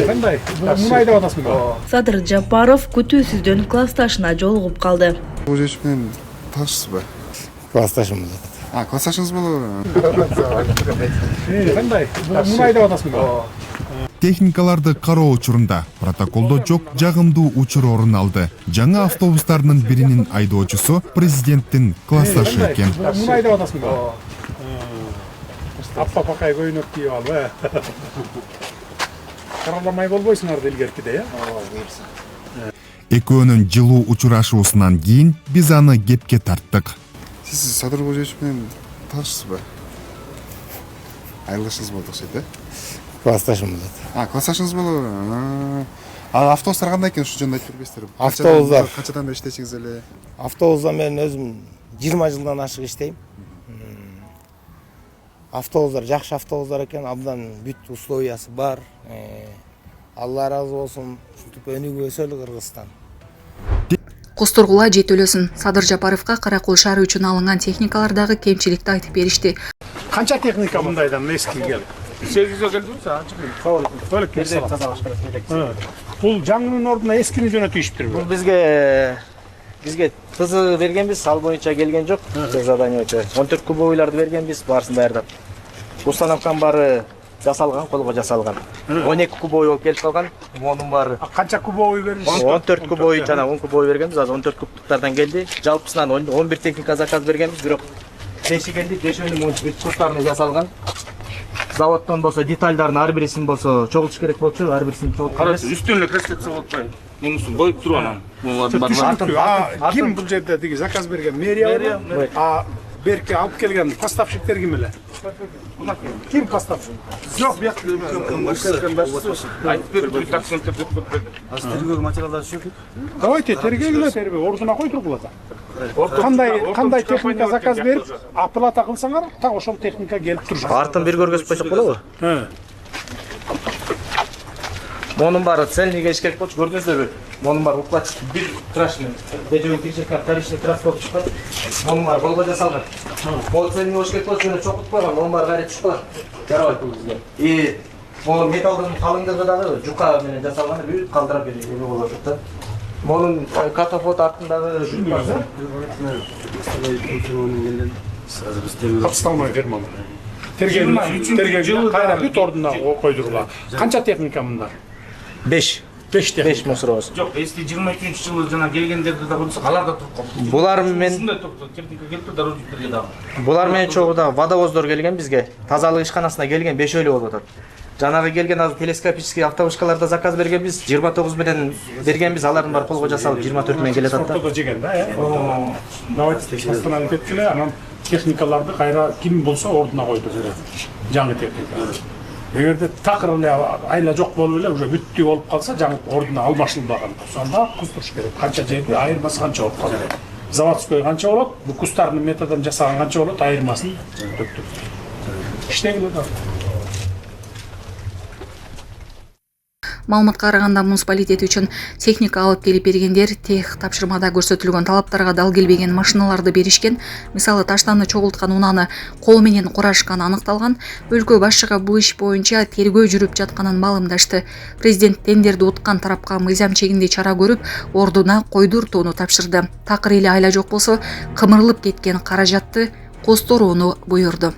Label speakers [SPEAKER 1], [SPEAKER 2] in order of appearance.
[SPEAKER 1] Кандай? Мунай деп атасың ба?
[SPEAKER 2] Садыр Жапаров күтүүсүздөн классташына жолугуп калды.
[SPEAKER 3] Бул жеш менен таашсызбы?
[SPEAKER 4] Классташым болот.
[SPEAKER 3] Классташыңыз болобу?
[SPEAKER 1] Кандай? Мунай деп атасың ба?
[SPEAKER 5] Техникаларды кароо учурунда протоколдо жок жагымдуу учур орун алды. Жаңа автобустардын биринин айдоочусу президенттин классташы экен.
[SPEAKER 1] Мунай деп атасың ба? Аппа пакай көйнөк кийип алып, караламай болбойсуңар илгеркиде,
[SPEAKER 5] Экөөнүн жылуу учурашуусунан кийин биз аны кепке тарттык.
[SPEAKER 3] Сиз Садыр жеш менен таашсызбы? Айылдашыңыз болот окшойт,
[SPEAKER 4] Классташым болот.
[SPEAKER 3] Классташыңыз болобу? Автобустар кандай экен, ушул жөнүндө айтып бербейсиздерби?
[SPEAKER 4] Автобустар.
[SPEAKER 3] Канчадан бери иштейсиңиз эле?
[SPEAKER 4] Автобузда мен өзүм 20 жылдан ашык иштейм. Автобуздар жакшы автобуздар экен, абдан бүт условиясы бар. Алла ыраазы болсун, ушинтип өнүгүп өсөлү Кыргызстан.
[SPEAKER 6] Костургула жетөлөсүн. Садыр Жапаровго Каракол шаары үчүн алынган техникалардагы кемчиликти айтып беришти.
[SPEAKER 1] Канча техника мындайдан эски келип?
[SPEAKER 7] 8 келди,
[SPEAKER 1] Бөлөк келип. Бул жаңынын ордуна эскини жөнөтүшүптүр.
[SPEAKER 7] Бул бизге тызы бергенбиз, ал боюнча келген жок. Задание боюнча 14 кубовыйларды бергенбиз, баарысын даярдап. Установканын баары жасалган, колго жасалган. 12 кубовый болуп келип калган. Монун баары.
[SPEAKER 1] Канча кубовый бердиңиз?
[SPEAKER 7] 14 кубовый жана 10 кубовый бергенбиз, азыр 14 кубтуктардан келди. Жалпысынан 11 техника заказ бергенбиз, бирок 5 келди, 5-ünün бүт курстарына жасалган. Заводтон болсо детальдардын ар бирисин болсо чогултуш керек болчу, ар бирисин чогултуп.
[SPEAKER 8] Караңыз, үстүнө креслетсе болот атпайбы? Мунусун коюп туруп анан.
[SPEAKER 1] Ким бул жерде деги заказ берген? Мэрия. Берке алып келген поставщиктер ким эле? Ким поставщик? Жок, бияк
[SPEAKER 8] Айтып берип таксенттер деп берди.
[SPEAKER 7] Азыр тергөө материалдары жок.
[SPEAKER 1] Давайте тергегиле тербе, ордуна кой тургулата. Кандай техника заказ берип, оплата кылсаңар, так ошол техника келип турушат.
[SPEAKER 7] Артын бир көргөзүп койсок болобу? Монун баары цельный келиш керек болчу, көрдүңүздөрбү? Монун баары укладчик бир крашный, бежевый тишерка, вторичный крас болуп чыккан. Монун баары колго жасалган. Могу цельный болуш керек болчу, жана чокутуп койгон, монун баары кайра түшүп калат. Жарабайт бул бизге. И могу металлдын калыңдыгы дагы жука менен жасалган, бүт калтырап берип болот да. Монун катафот артындагы
[SPEAKER 1] Капсталмай ферма. Тергөө кайра бүт ордуна койдургула. Канча техника мындар?
[SPEAKER 7] 5
[SPEAKER 1] техника.
[SPEAKER 7] мусоробуз.
[SPEAKER 8] Жок, эски 22-жылы жана келгендерди да болсо алар да туруп калды.
[SPEAKER 7] Булар мен
[SPEAKER 8] техника келип дорожниктерге дагы.
[SPEAKER 7] Булар менен чогуу да водовоздор келген бизге. Тазалык ишканасына келген 5-өлүү болуп атат. Жанагы келген азыр телескопический автовышкаларда заказ бергенбиз, 29 менен бергенбиз, алардын баары колго жасалып 24 менен келет атат.
[SPEAKER 1] Ортодо жеген да, Давайте постановить эткиле, анан техникаларды кайра ким болсо ордуна койду керек. Жаңы техника. Эгерде такыр эле айла жок болуп эле уже бүттүү болуп калса, жаңы ордуна алмашылбаган. Сонда кустуруш керек. Канча жерде айырмасы канча болуп калат. Заводской канча болот, бу кустардын методун жасаган канча болот, айырмасын төктүк. Иштегиле да.
[SPEAKER 6] Маалыматка караганда муниципалитет үчүн техника алып келип бергендер тех тапшырмада көрсөтүлгөн талаптарга дал келбеген машиналарды беришкен. Мисалы таштанды чогулткан унааны кол менен курашканы аныкталган. Өлкө башчыга бул иш боюнча тергөө жүрүп жатканын маалымдашты. Президент тендерди уткан тарапка мыйзам чегинде чара көрүп, ордуна койдуртууну тапшырды. Такыр эле айла жок болсо, кымырылып кеткен каражатты костурууну буйрду.